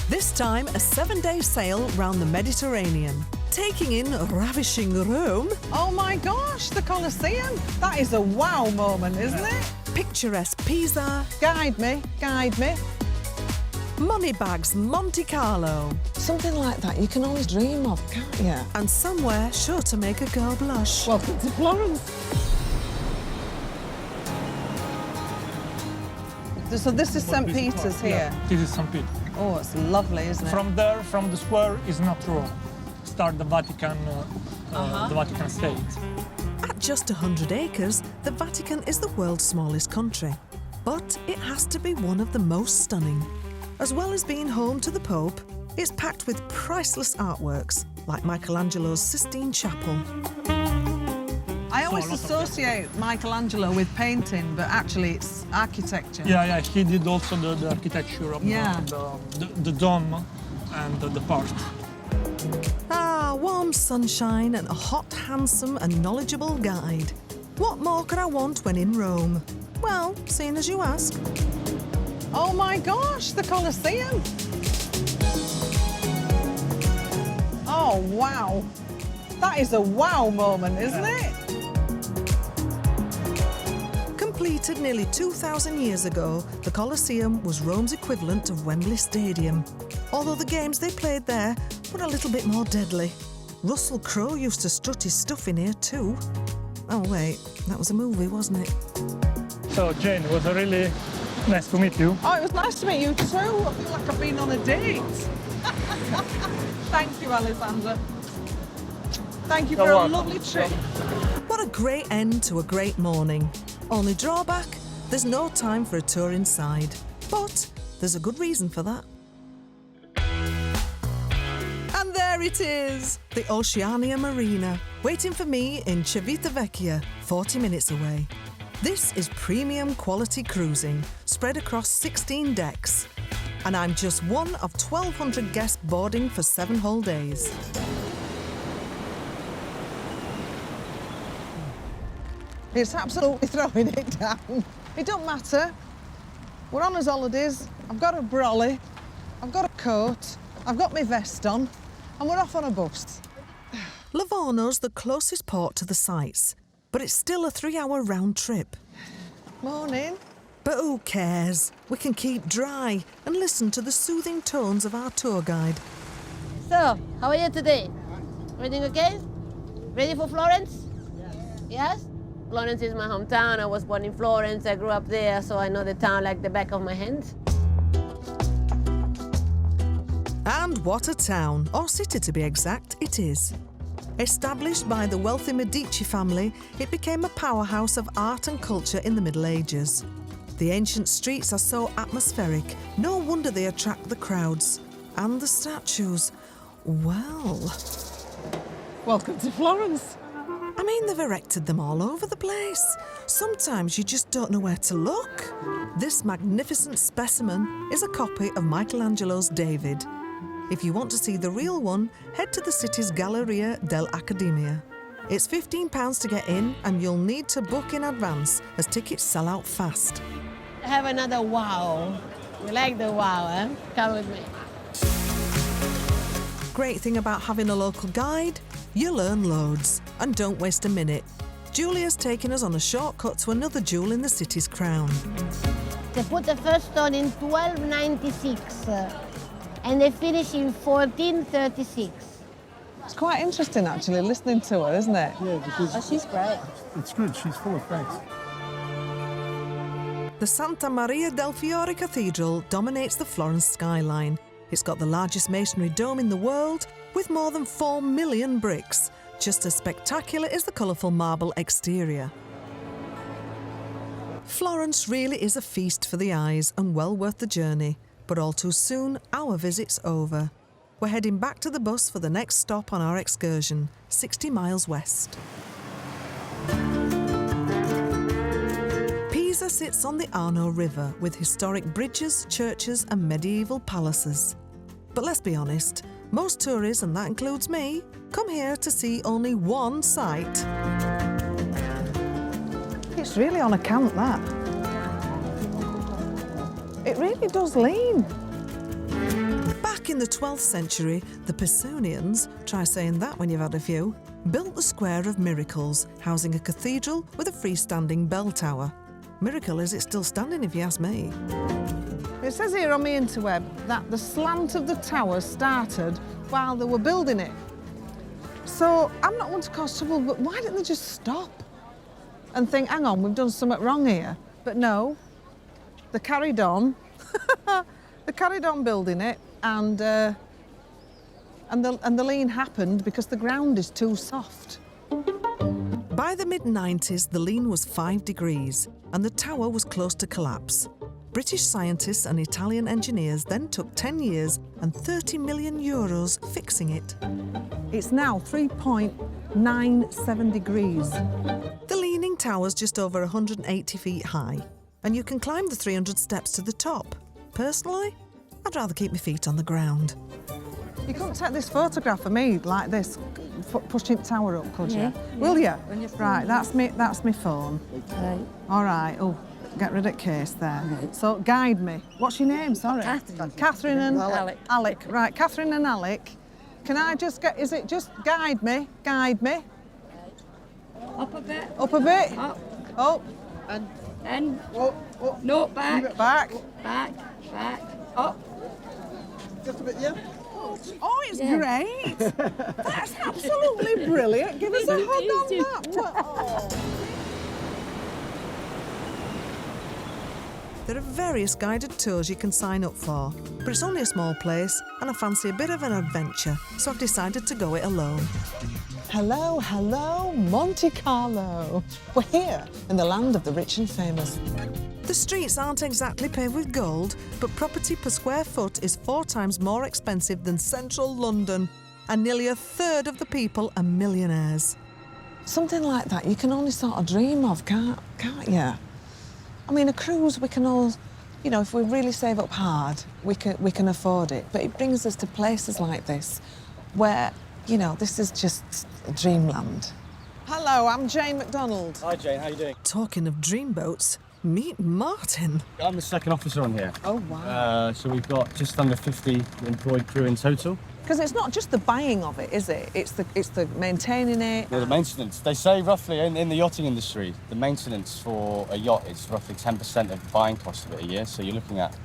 This time, a 7-day sail round the Mediterranean, taking in ravishing Rome. Oh my gosh, the Colleseum. That is a wow moment, isn't it? Picturesque Pisa. Guide me, guide me. Moneybags Monte Carlo. Something like that you can always dream of, can't you? And somewhere sure to make a girl blush. Welcome to Florence. So this is St. Peter's here? Yeah, this is St. Peter. Oh, it's lovely, isn't it? From there, from the square, is not Rome. Start the Vatican State. At just 100 acres, the Vatican is the world's smallest country. But it has to be one of the most stunning. As well as being home to the Pope, it's packed with priceless artworks, like Michelangelo's Sistine Chapel. I always associate Michelangelo with painting, but actually it's architecture. Yeah, he did also the architecture of the dome and the part. Ah, warm sunshine and a hot, handsome and knowledgeable guide. What more could I want when in Rome? Well, seeing as you ask. Oh my gosh, the Colosseum! Oh, wow. That is a wow moment, isn't it? Completed nearly 2,000 years ago, the Colosseum was Rome's equivalent of Wembley Stadium. Although the games they played there were a little bit more deadly. Russell Crowe used to strut his stuff in here too. Oh wait, that was a movie, wasn't it? So, Jane, it was really nice to meet you. Oh, it was nice to meet you too. I feel like I've been on a date. Thank you, Alexander. Thank you for a lovely trip. What a great end to a great morning. Only drawback, there's no time for a tour inside. But there's a good reason for that. And there it is, the Oceania Marina, waiting for me in Civitavecchia, 40 minutes away. This is premium quality cruising, spread across 16 decks. And I'm just one of 1,200 guests boarding for 7 whole days. It's absolutely throwing it down. It don't matter. We're on as holidays. I've got a brolly, I've got a coat, I've got my vest on, and we're off on a bus. Livorno's the closest port to the sites, but it's still a 3-hour round trip. Morning. But who cares? We can keep dry and listen to the soothing tones of our tour guide. So, how are you today? Everything okay? Ready for Florence? Yes? Florence is my hometown. I was born in Florence. I grew up there, so I know the town like the back of my hand. And what a town, or city to be exact, it is. Established by the wealthy Medici family, it became a powerhouse of art and culture in the Middle Ages. The ancient streets are so atmospheric, no wonder they attract the crowds. And the statues, well... Welcome to Florence. I mean, they've erected them all over the place. Sometimes you just don't know where to look. This magnificent specimen is a copy of Michelangelo's David. If you want to see the real one, head to the city's Galleria dell'Accademia. It's £15 to get in, and you'll need to book in advance as tickets sell out fast. I have another wow. You like the wow, eh? Come with me. Great thing about having a local guide, you learn loads. And don't waste a minute. Julia's taking us on a shortcut to another jewel in the city's crown. They put the first stone in 1296 and they finish in 1436. It's quite interesting, actually, listening to her, isn't it? Yeah, because She's great. it's good. She's full of facts. The Santa Maria del Fiore Cathedral dominates the Florence skyline. It's got the largest masonry dome in the world, with more than 4 million bricks. Just as spectacular as the colourful marble exterior. Florence really is a feast for the eyes and well worth the journey. But all too soon, our visit's over. We're heading back to the bus for the next stop on our excursion, 60 miles west. Pisa sits on the Arno River with historic bridges, churches and medieval palaces. But let's be honest, most tourists, and that includes me, come here to see only one sight. It's really on account, that. It really does lean. Back Back in the 12th century, the Pisonians, try saying that when you've had a few, built the Square of Miracles, housing a cathedral with a freestanding bell tower. Miracle is it's still standing, if you ask me. It says here on my interweb that the slant of the tower started while they were building it. So I'm not one to cause trouble, but why didn't they just stop and think, hang on, we've done something wrong here? But no, they carried on. They carried on building it, and the lean happened because the ground is too soft. By the mid-90s, the lean was 5 degrees and the tower was close to collapse. British scientists and Italian engineers then took 10 years and 30 million euros fixing it. It's now 3.97 degrees. The leaning tower's just over 180 feet high, and you can climb the 300 steps to the top. Personally, I'd rather keep my feet on the ground. You couldn't take this photograph of me like this, pushing the tower up, could you? Yeah. Will you? On your phone. Right, that's my phone. Right. All right, oh, get rid of the case there. Right. So, guide me. What's your name, sorry? Catherine. Catherine and Alec. Alec. Right, Catherine and Alec. Can I just get, is it just guide me? Guide me. Up a bit. Up a bit. Up. Oh, And oh, no, back. back. Back. Back. Up. Just a bit, yeah. Oh, it's Yeah. great. That's absolutely brilliant. Give us a hug on that. What- oh. There are various guided tours you can sign up for, but it's only a small place and I fancy a bit of an adventure, so I've decided to go it alone. Hello, hello, Monte Carlo. We're here in the land of the rich and famous. The streets aren't exactly paved with gold, but property per square foot is 4 times more expensive than central London, and nearly a third of the people are millionaires. Something like that you can only sort of dream of, can't you? I mean, a cruise we can all, you know, if we really save up hard, we can afford it. But it brings us to places like this, where, you know, this is just a dreamland. Hello, I'm Jane McDonald. Hi Jane, how you doing? Talking of dreamboats, meet Martin. I'm the second officer on here. Oh, wow. So we've got just under 50 employed crew in total. Because it's not just the buying of it, is it? It's the maintaining it. The maintenance. They say roughly in the yachting industry, the maintenance for a yacht is roughly 10% of the buying cost of it a year. So you're looking at,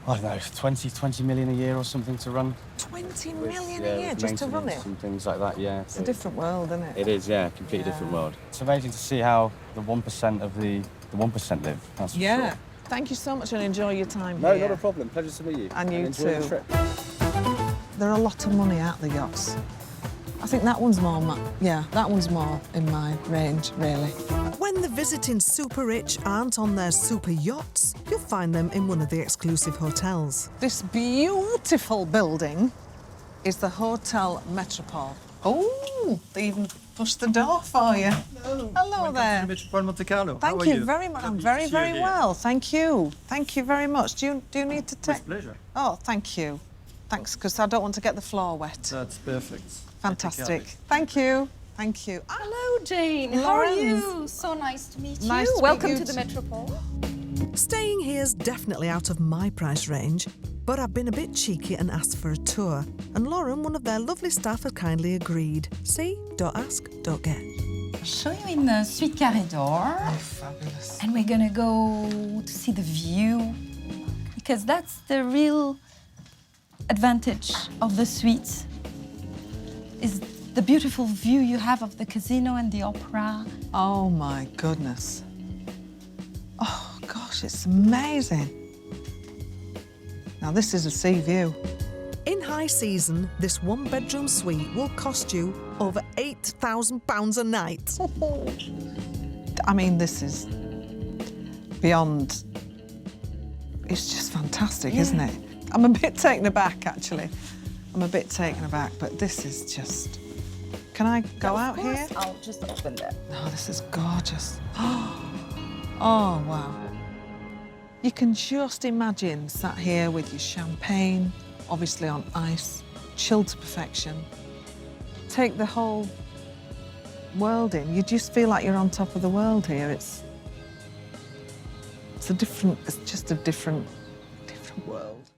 I don't know, 20 million a year or something to run. 20 million a year just to run it? And things like that, yeah. It's a different world, isn't it? It is, yeah, completely different world. It's amazing to see how the 1% of the 1% live, that's for Yeah. sure. Thank you so much and enjoy your time No, here. not a problem. Pleasure to meet you. And you enjoy the too. trip. There are a lot of money out the yachts. I think that one's more, that one's more in my range, really. When the visiting super rich aren't on their super yachts, you'll find them in one of the exclusive hotels. This beautiful building is the Hotel Metropole. Oh, they even pushed the door for you. Hello there. Metropole Monte Carlo. Thank you very much. I'm very, very well. Thank you. Thank you very much. Do you need to take? With pleasure. Oh, thank you. Thanks, because I don't want to get the floor wet. That's perfect. Fantastic. Thank you. Thank you. Hello, Jane. How are Florence. you? So nice to meet Nice you. to meet Welcome you to the too. Metropole. Staying here's definitely out of my price range, but I've been a bit cheeky and asked for a tour, and Lauren, one of their lovely staff, has kindly agreed. See? Don't ask, don't get. I'll show you in the suite corridor. Fabulous. And we're gonna go to see the view, because that's the real advantage of the suite, is the beautiful view you have of the casino and the opera. Oh my goodness. Oh gosh, it's amazing. Now this is a sea view. In high season, this one-bedroom suite will cost you over £8,000 a night. I mean, this is beyond. It's just fantastic, isn't it? I'm a bit taken aback, actually. I'm a bit taken aback, but this is just. Can I go out here? I'll just open that. Oh, this is gorgeous. Oh, wow. You can just imagine sat here with your champagne, obviously on ice, chilled to perfection. Take the whole world in. You just feel like you're on top of the world here. It's just a different world.